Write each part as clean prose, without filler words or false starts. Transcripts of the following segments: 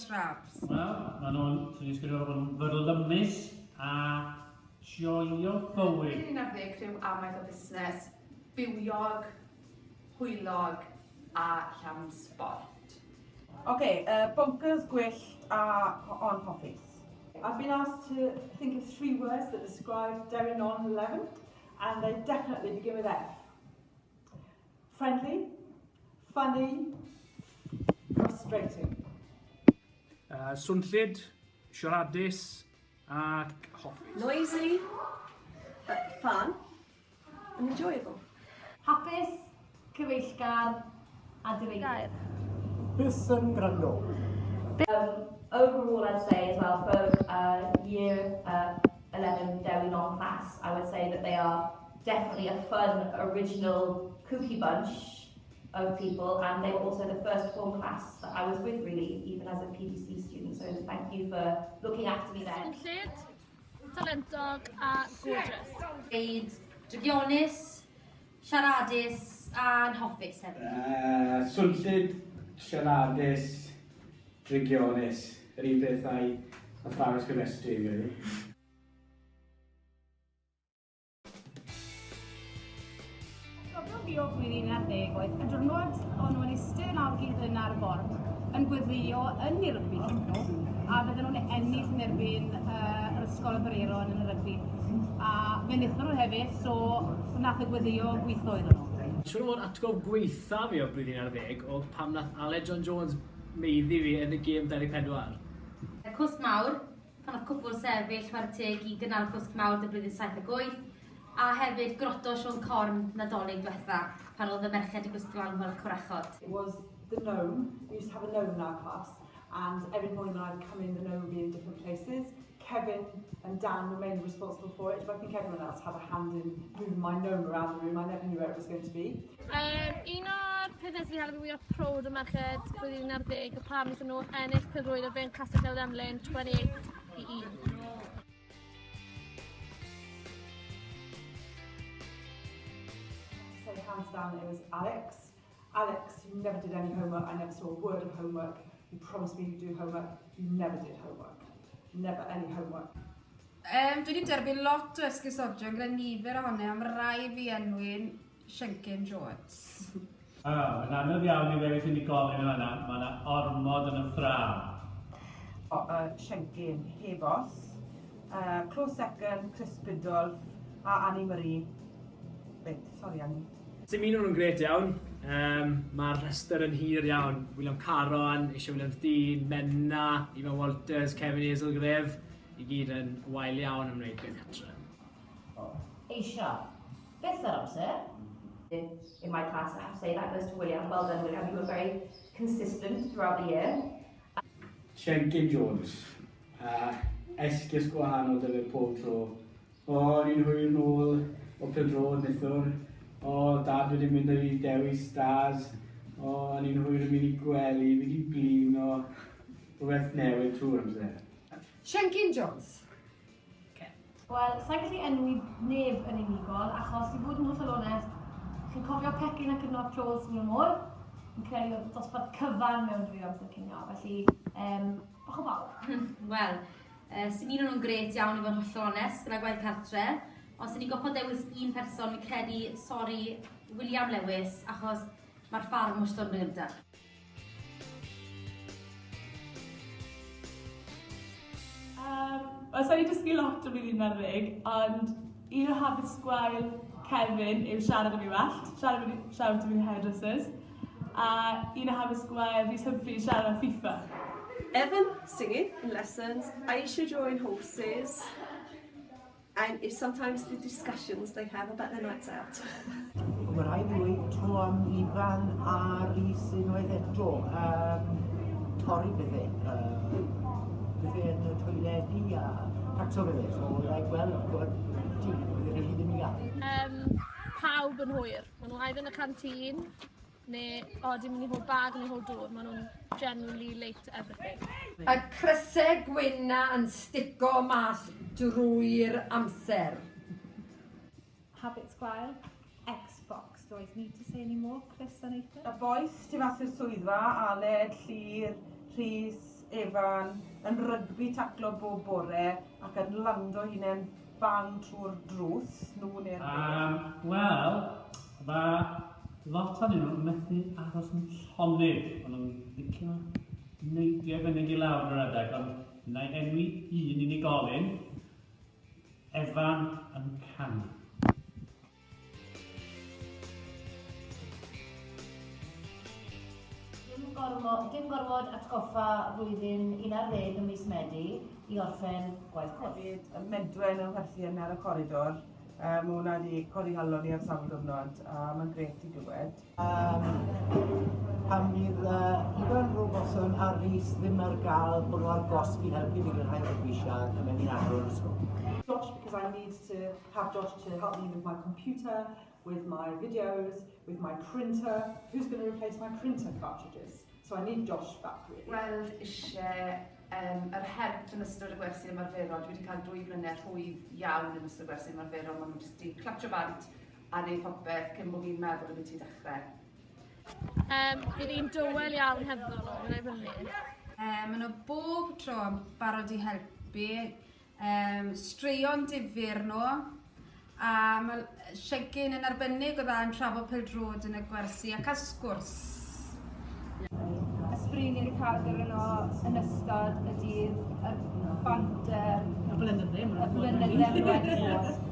shrubs? Wel, maen nhw'n, ti'n disgrifio bod nhw'n fyrlymus a joio bywyd. Blwyddyn 11 rhyw amaeth o busnes, bywiog, hwylog a llawn sport. Okay, bunkers, gwyllt a on hoffies. I've been asked to think of 3 words that describe Derry Non 11, and they definitely begin with F. Friendly, funny, frustrating. Swnllyd, siaradus ac hoffus. Noisy, but fun and enjoyable. Hapus, cyfeillgar a direidus. Bys yn gwrando. Overall, I'd say as well, for year 11 Derry non-class, I would say that they are definitely a fun, original, kooky bunch of people, and they were also the first form class that I was with, really, even as a PDC student, so thank you for looking after me then. Swnllyd, talentog a gorgeous. Reid, drygionus, siaradus a'n hoffus hefyd. Swnllyd, siaradus, drygionus. Yr un beth a'i athrawes gyfestri, really. Gofio fi o blwyddyn 11 oedd y diwrnod o'n nhw'n eistedd lawr gyd yn ar y bord yn gweddio yn i'r rygbi nhw, a fydden nhw'n ennill yn erbyn yr ysgol y Bereiron yn y rygbi. A fe wnaethon nhw hefyd, so wnaeth y gweddio gweithio iddyn nhw. Siwr o fod atgof gweitha fi o blwyddyn 11 o pam nath Aled John Jones meiddi fi yn y gêm 24. Cwsg mawr, pan oedd cwbl sefyll chwarae teg i gynnal cwsg mawr dy blwyddyn 78, a hefyd groto Sion Corn Nadolig diwetha, pan oedd y merched i gwisgo lan fel cwrachod. It was the gnome. We used to have a gnome in our class, and every morning when I'd come in, the gnome would be in different places. Kevin and Dan were mainly responsible for it, but I think everyone else had a hand in moving my gnome around the room. I never knew where it was going to be. Un o'r pethau sydd wedi wir o prod y merched blwyddyn 11 o pam wnaethon nhw ennill pêl-droed o fewn Castell Emlyn 28-1. So hands down, it was Alex. Alex, you never did any homework. I never saw a word of homework. You promised me you'd do homework. You never did homework. Never any homework. Dwi wedi derbyn lot o esgusodion gyda nifer ohonyn am rai fi enwyn Shenkin Jones. Yn anodd iawn i fe sy'n ei gofyn yna, mae yna ormod yn y ffraw. Shenkin, Hebos, close second, Chris Bidolf, a Annie Marie. Wait, sorry Annie. Dim un o'n nhw'n gret iawn. Mae'r rhestr yn hir iawn. William Caron, Eisiau Williams Dean, Menna, Ivan Walters, Kevin Hazelgrave. I gyd yn wael iawn yn wneud beth gatre. Eisiau, beth ar amser? In my class, I have to say that goes to William. Well done, William. You were very consistent throughout the year. Shenkin Jones. Esgus gwahanol dy fe pob tro. Ni'n hwyr nôl o pêl-drod nithwr. Dad wedi mynd â fi dewis stars. Ni'n hwyr yn mynd i gwely, fi wedi blin o rhywbeth newydd trwy'r amser. Shenkin Jones. Wel, sa'n gallu enwi neb yn unigol, achos i fod yn hollol onest, chi'n cofio pecyn ac yn o'r tros yn y môr, yn credu oedd dosbarth cyfan mewn rhyw amser cinio, felly, bach o bawr. Wel, sy'n un o'n nhw'n gret iawn i fod yn hollol onest gyda gwaith cartre, ond sy'n ni'n goffo dewis un person, fi'n credu, sori, William Lewis, achos mae'r ffarm o stwrn yn gyda. Sa'n i dysgu lot o blwyddyn 11, ond un o habits gwael Kevin yw siarad yn ei wellt, siarad yn ei hairdressers, a un o habits gwael Rhys Humphrey yw siarad am FIFA. Evan singing in lessons, Aisha drawing horses, and it's sometimes the discussions they have about their nights out. Mae rai ddweud tro am Ifan a Rhys unwaith eto, torri bethau. Bethau yn y toiledu a tacso bethau, so rai gweld ti, bethau rili ddim i gael. Pawb yn hwyr. Maen nhw either yn y canteen, neu dim yn ei hol bag neu hol dŵr. Maen nhw'n genuinely late to everything. Y crysau gwyna yn stico mas drwy'r amser. Habits gwael, Xbox, do I need to say any more, Chris and Ethan? Y boes, tu fas i'r swyddfa, Aled, Llyr, Rhys, Efan yn rygbi taclo bob bore ac yn lando hunain bang trwy'r drws nhw neu'r Wel, mae lot o'n nhw'n methu aros yn llonydd. Ond nhw'n licio neidio fyny i lawr yr adeg, ond na i enwi un unigolyn, Efan yn canu. Dim gorfod atgoffa flwyddyn 11 ym mis Medi i orffen gwaith cwrs. Medwen yn werthu yn ar y coridor. Mae hwnna wedi codi halon ni ar sawl diwrnod a mae'n gret i glywed. Pan bydd Ifan Robertson a Rhys ddim ar gael bod nhw ar gosb i helpu fi grynhau rygwysiad yn mynd i'n agor o'r ysgol. Josh, because I need to have Josh to help me with my computer, with my videos, with my printer. Who's going to replace my printer cartridges? So I need Josh back really. Wel, eisiau yr help yn ystod y gwersi ymarferol. Dwi wedi cael 2 blynedd rhwydd iawn yn ystod y gwersi ymarferol. Maen nhw jyst i clapio bant a neud popeth cyn bod fi'n meddwl y beth i dechrau. Bydd hi'n dywel iawn hebddo nhw, yn ei fyny. Maen nhw bob tro yn barod i helpu, straeon difyr nhw, a mae Siegin yn arbennig o dda yn trafod pêl-drod yn y gwersi a cael sgwrs. Ysbryd ni wedi cael gyda nhw yn ystod y dydd, y banter, y blynydde wedi bod.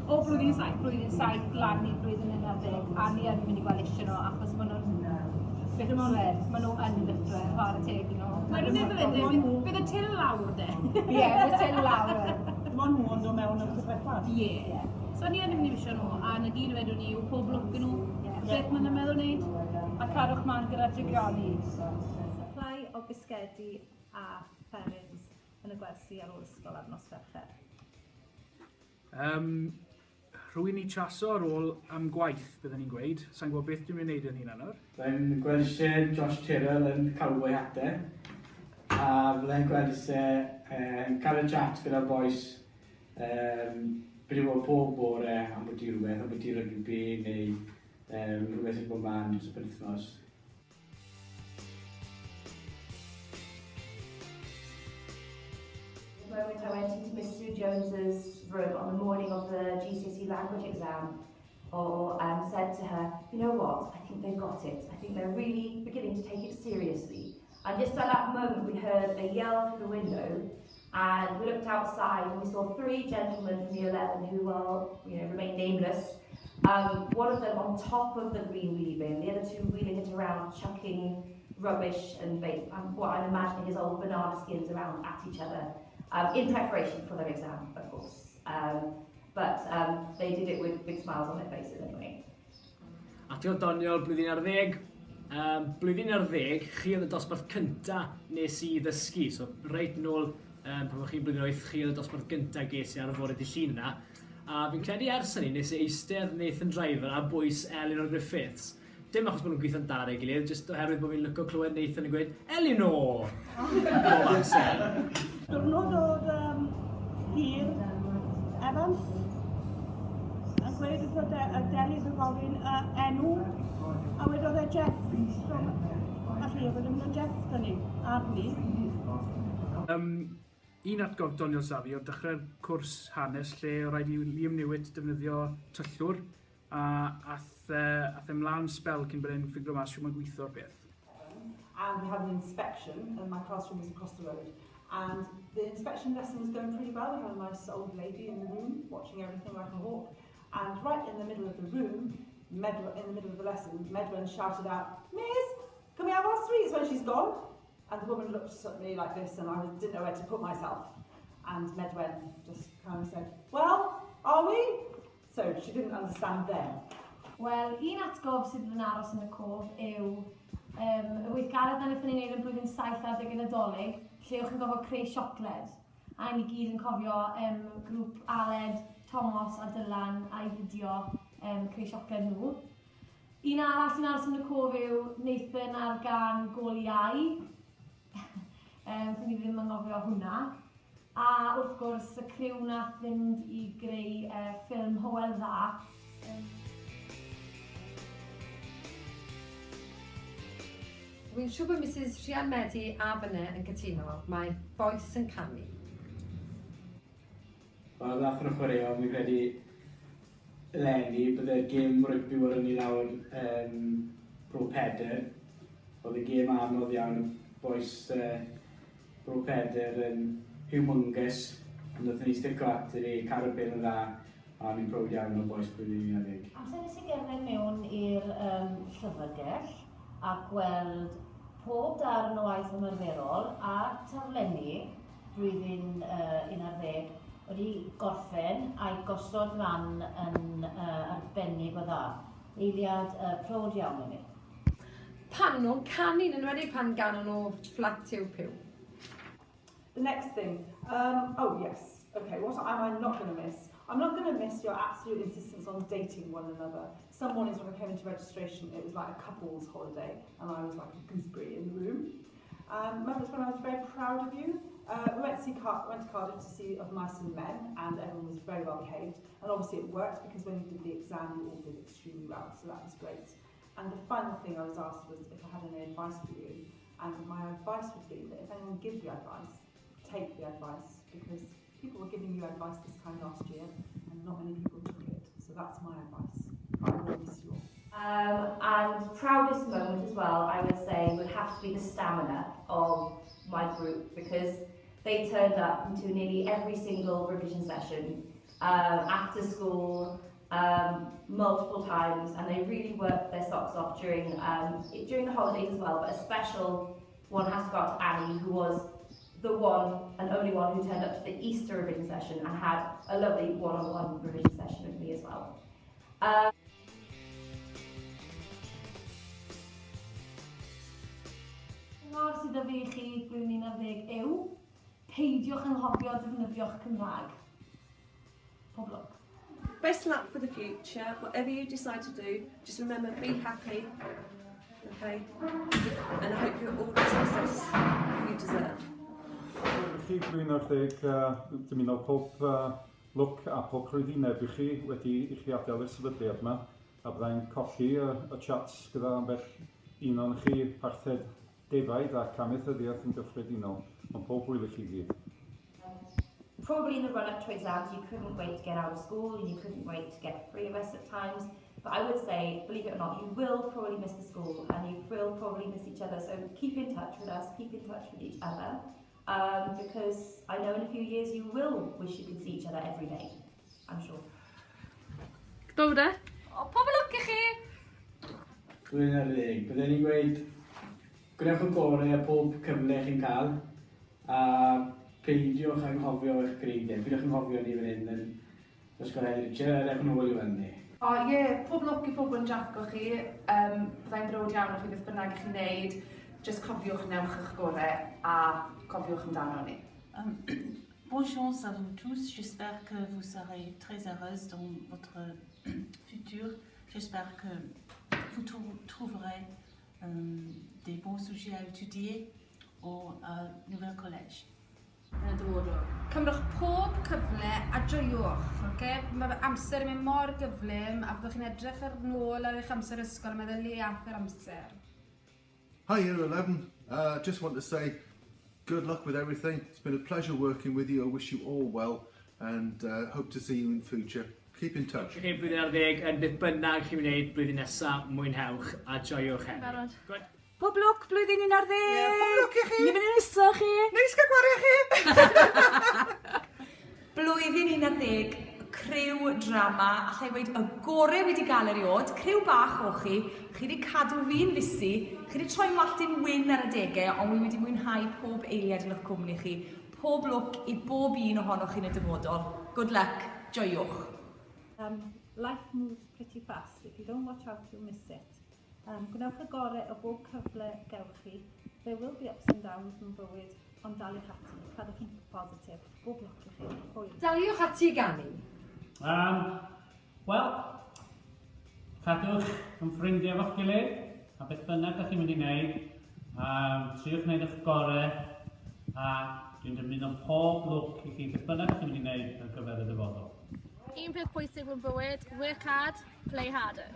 O blwyddyn 7 lan i blwyddyn 11, a ni yn mynd i gweld eisiau nhw, achos maen nhw yn lytre, fawr y teg i nhw. Bydd y til lawr de. Ie, bydd y til lawr. Dim ond nhw ond o mewn yn cyfeithas? Ie. So ni yn mynd i wisio nhw, a na gyd wedwn ni yw pob lwc yn nhw, beth maen nhw'n meddwl wneud, a cadwch man gyda drigioni. Supply o bisgedi a fferins yn y gwersi ar ôl ysgol ar nos Fercher. Rwy'n i chaso ar ôl am gwaith, byddwn ni'n gweud. Sa'n gwybod beth dwi'n mynd i wneud yn hyn nawr. Fe'n gweld Josh Tyrrell yn cowboy hatau. A fyddai'n gweld cael y chat gyda'r boys. Bydd i'n bod pob bore am bod i rhywbeth, am bod i rygbi neu rhywbeth sy'n bod man dros y penwythnos. The moment I went into Miss Sue Jones's room on the morning of the GCSE language exam, or said to her, you know what, I think they've got it. I think they're really beginning to take it seriously. And just at that moment we heard a yell through the window, and we looked outside and we saw 3 gentlemen from year 11 who will remain nameless. One of them on top of the green wheelie bin, the other 2 wheeling it around, chucking rubbish and what I'm imagining is old banana skins around at each other. In preparation for their exam, of course. But they did it with big smiles on their faces anyway. Atil doniol blwyddyn 10. Blwyddyn 10, chi oedd y dosbarth cynta nes i ddysgu. So, reit nôl, pan o'ch chi'n blwyddyn 8, chi oedd y dosbarth cynta ges i ar y fore dy llun yna. A fi'n credu ers hynny, nes i eistedd Nathan Driver a bwys Eleanor Griffiths. Dim achos bod nhw'n gweithio'n dar ei gilydd, jyst oherwydd bod fi'n lyco clywed Nathan yn gweud, Eleanor! Bob amser. Diwrnod o'r hir Evans yn gweud bod y Delis yn gofyn enw, a wedodd e Jeff. Felly, oedd yn Jeff dyn ni, Arni. Un atgof doniol safi o dechrau'r cwrs hanes lle o rhaid i Liam Newitt defnyddio tyllwr a ath ymlaen spel cyn bod e'n ffigro mas siw mae'n gweithio'r beth. And we had an inspection, and my classroom was across the road. And the inspection lesson was going pretty well. We had a nice old lady in the room watching everything like a hawk. And right in the middle of the room, in the middle of the lesson, Medwin shouted out, "Miss, can we have our sweets when she's gone?" And the woman looked at me like this, and I didn't know where to put myself. And Medwen just kind of said, "Well, are we?" So she didn't understand then. Wel, un atgof sydd yn aros yn y cof yw y weithgaredd na wnaethon ni wneud yn blwyddyn 7 adeg yn Nadolig, lle o'ch chi'n gofio creu siocled. A ni gyd yn cofio grŵp Aled, Thomas a Dylan a'i fideo creu siocled nhw. Un arall sy'n aros yn y cof yw Nathan ar gan Gol Iau. Ni ddim yn gofio hwnna. A wrth gwrs, y criw nath fynd i greu ffilm Hywel Dda. Dwi'n siŵr bod Mrs Rhian Medi a Fyne yn cytuno, mae boes yn canu. Wel, nath nhw chwaraeo, mi'n credu eleni, bydde'r gêm rygbi wedi ni lawr Bro Peder. Oedd y gêm anodd iawn, boes Bro Peder yn humongous, ond oedd ni stico at i Carabin yn dda, a ni'n prowd iawn o boes blwyddyn 20. Amser nes i gerdded mewn i'r llyfrgell a gweld pob darn o waith ymarferol a taflenni blwyddyn 11 wedi gorffen a'i gosod fan yn arbennig o dda. Eiliad prowd iawn o ni. Pan nhw'n canu'n enwedig pan ganon nhw fflat yw piw. The next thing, oh yes, okay, what am I not going to miss? I'm not going to miss your absolute insistence on dating one another. Some mornings when I came into registration, it was like a couple's holiday, and I was like a gooseberry in the room. Moments when I was very proud of you. We went to Cardiff to see Of Mice and Men, and everyone was very well behaved. And obviously it worked because when you did the exam, you all did extremely well, so that was great. And the final thing I was asked was if I had any advice for you. And my advice would be that if anyone gives you advice, take the advice, because people were giving you advice this time last year, and not many people took it. So that's my advice. I will miss you all. And proudest moment as well, I would say, would have to be the stamina of my group, because they turned up into nearly every single revision session after school, multiple times, and they really worked their socks off during the holidays as well. But a special one has to go out to Annie, who was the one and only one who turned up to the Easter revision session and had a lovely one-on-one revision session with me as well. Cyngor sydd â fi chi blwyddyn 11 yw, peidiwch anghofio defnyddio'ch Cymraeg. Pob lwc. Best luck for the future. Whatever you decide to do, just remember, be happy. Okay? And I hope you're all the success you deserve. Chi blwyddyn 11, dymuno pob lwc a pob crwydineb i chi wedi i chi adael y sefydliad yma, a byddai'n colli y chats gyda ambell un o'n chi parthed defaid a amaethyddiaeth yn gyffredinol, ond pob hwyl i chi gyd. Probably in the run-up to exams, you couldn't wait to get out of school and you couldn't wait to get free of us at times. But I would say, believe it or not, you will probably miss the school and you will probably miss each other. So keep in touch with us, keep in touch with each other. Because I know in a few years you will wish you could see each other every day, I'm sure. Bwrda? O, pob lwc i chi! Blwyddyn 11, byddwn ni'n gweud, gwnewch y gorau a pob cyfle chi'n cael, a peidiwch anghofio eich greidiau. Peidiwch anghofio ni fan hyn yn ysgol Edrych, edrych yn ôl i fyny. O ie, pob lwc i pobl yn jac o chi. Byddai'n brod iawn o chi beth bynnag i chi'n neud. Just cofiwch newch eich gorau a cofiwch amdano ni. Bonjour à vous tous, j'espère que vous serez très heureuse dans votre futur. J'espère que vous trouverez des bons sujets à étudier au nouvel collège. Yn y dyfodol. Cymrwch pob cyfle a joiwch, okay? Mae amser yn mynd mor gyflym a byddwch chi'n edrych ar nôl ar eich amser ysgol a meddwl le ath yr amser. Hi, Year 11. Just want to say good luck with everything. It's been a pleasure working with you. I wish you all well and hope to see you in the future. Keep in touch. Chi blwyddyn 11 yn beth bynnag chi'n wneud blwyddyn nesaf, mwynhewch a joiwch hefyd. Barod. Pob lwc blwyddyn 11! Ie, pob lwc i chi! Ni fynd yn iso chi! Neis gael gwario chi! Blwyddyn 11, criw drama, allai weid y gorau wedi gael eriod, criw bach o chi, chi wedi cadw fi'n fusu, chi wedi troi Martin Wyn ar y degau, ond wi wedi mwynhau pob eiliad yn eich cwmni chi. Pob lwc i bob un ohonoch chi'n y dyfodol. Good luck, joiwch. Life moves pretty fast. If you don't watch out, you'll miss it. Gwnewch y gorau o bob cyfle gewch chi. There will be ups and downs yn bywyd, ond daliwch ati. Cadwch yn positif. Bob lwc i chi. Hwyl. Daliwch ati ganu? Wel, cadwch yn ffrindiau fo'ch gilydd, a beth bynnag da chi'n mynd i wneud. Triwch wneud eich gorau, a dwi'n dymuno pob lwc i chi beth bynnag da chi'n mynd i wneud ar gyfer y dyfodol. Un peth pwysig mewn bywyd, work hard, play harder.